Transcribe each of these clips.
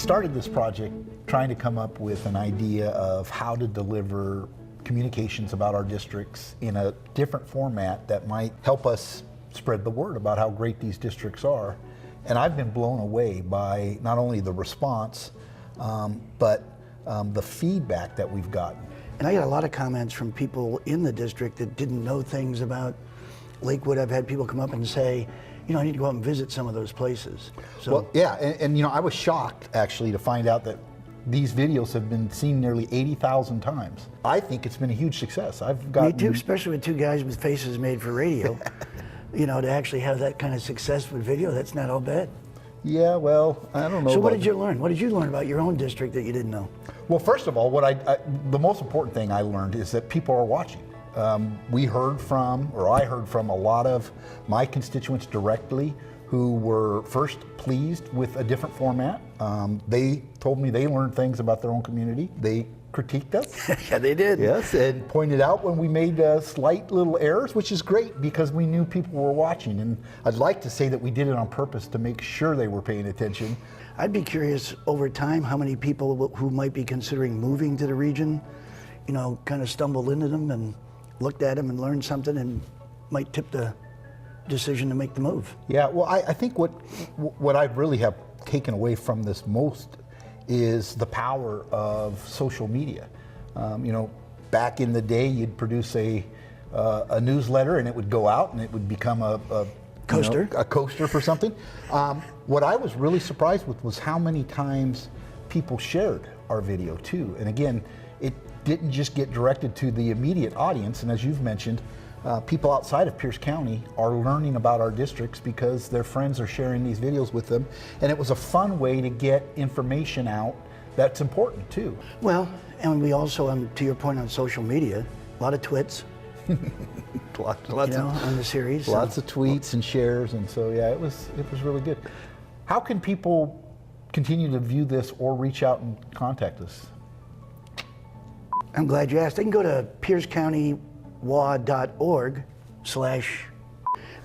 started this project trying to come up with an idea of how to deliver communications about our districts in a different format that might help us spread the word about how great these districts are. And I've been blown away by not only the response, but the feedback that we've gotten. And I got a lot of comments from people in the district that didn't know things about Lakewood. I've had people come up and say, you know, I need to go out and visit some of those places. So, well, yeah, and you know, I was shocked actually to find out that these videos have been seen nearly 80,000 times. I think it's been a huge success. I've got me too, especially with two guys with faces made for radio. You know, to actually have that kind of success with video, that's not all bad. Yeah, well, I don't know. So what did you learn? What did you learn about your own district that you didn't know? Well, first of all, the most important thing I learned is that people are watching. I heard from a lot of my constituents directly who were first pleased with a different format. They told me they learned things about their own community. They critiqued us. Yeah, they did. Yes, and pointed out when we made slight little errors, which is great because we knew people were watching. And I'd like to say that we did it on purpose to make sure they were paying attention. I'd be curious over time how many people who might be considering moving to the region, you know, kind of stumbled into them and looked at them and learned something and might tip the decision to make the move. Yeah, well, I think what I really have taken away from this most is the power of social media. You know, back in the day, you'd produce a newsletter and it would go out and it would become a coaster, a coaster for something. What I was really surprised with was how many times people shared our video too. And again, it didn't just get directed to the immediate audience, and as you've mentioned, people outside of Pierce County are learning about our districts because their friends are sharing these videos with them, and it was a fun way to get information out that's important too. Well, and we also, to your point on social media, a lot of twits. lots on the series. Lots of tweets and shares, and so yeah, it was really good. How can people continue to view this or reach out and contact us? I'm glad you asked. They can go to piercecountywa.org/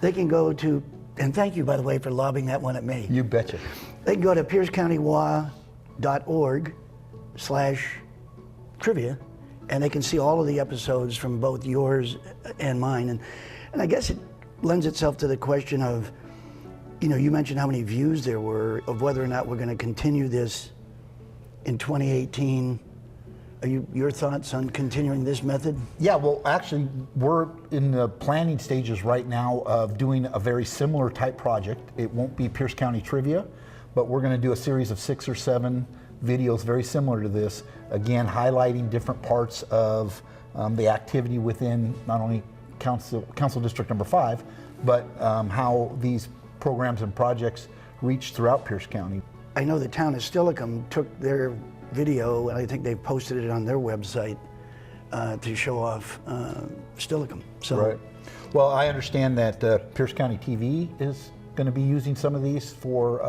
they can go to, and thank you, by the way, for lobbing that one at me. You betcha. They can go to piercecountywa.org/trivia, and they can see all of the episodes from both yours and mine. And I guess it lends itself to the question of, you know, you mentioned how many views there were, of whether or not we're going to continue this in 2018. Your thoughts on continuing this method? Yeah, well, actually, we're in the planning stages right now of doing a very similar type project. It won't be Pierce County Trivia, but we're going to do a series of 6 or 7 videos very similar to this, again, highlighting different parts of the activity within not only Council District Number 5, but how these programs and projects reach throughout Pierce County. I know the town of Steilacoom took their video, and I think they've posted it on their website to show off Steilacoom. So, right. Well, I understand that Pierce County TV is going to be using some of these for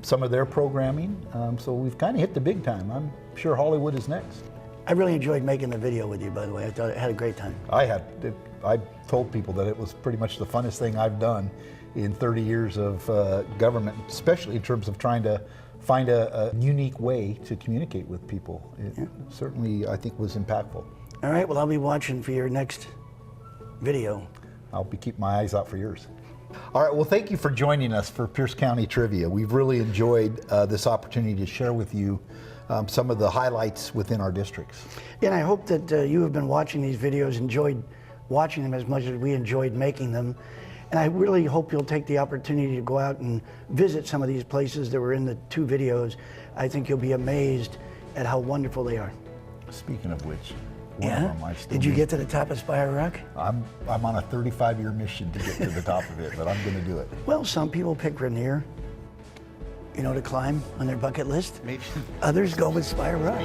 some of their programming. So we've kind of hit the big time. I'm sure Hollywood is next. I really enjoyed making the video with you, by the way. I thought I had a great time. I told people that it was pretty much the funnest thing I've done in 30 years of government, especially in terms of trying to find a unique way to communicate with people. It certainly, I think, was impactful. All right, well, I'll be watching for your next video. I'll be keeping my eyes out for yours. All right, well, thank you for joining us for Pierce County Trivia. We've really enjoyed this opportunity to share with you some of the highlights within our districts. And I hope that you have been watching these videos, enjoyed watching them as much as we enjoyed making them. And I really hope you'll take the opportunity to go out and visit some of these places that were in the 2 videos. I think you'll be amazed at how wonderful they are. Speaking of which, did you get to the top of Spire Rock? I'm on a 35-year mission to get to the top of it, but I'm going to do it. Well, some people pick Rainier, you know, to climb on their bucket list. Maybe. Others go with Spire Rock.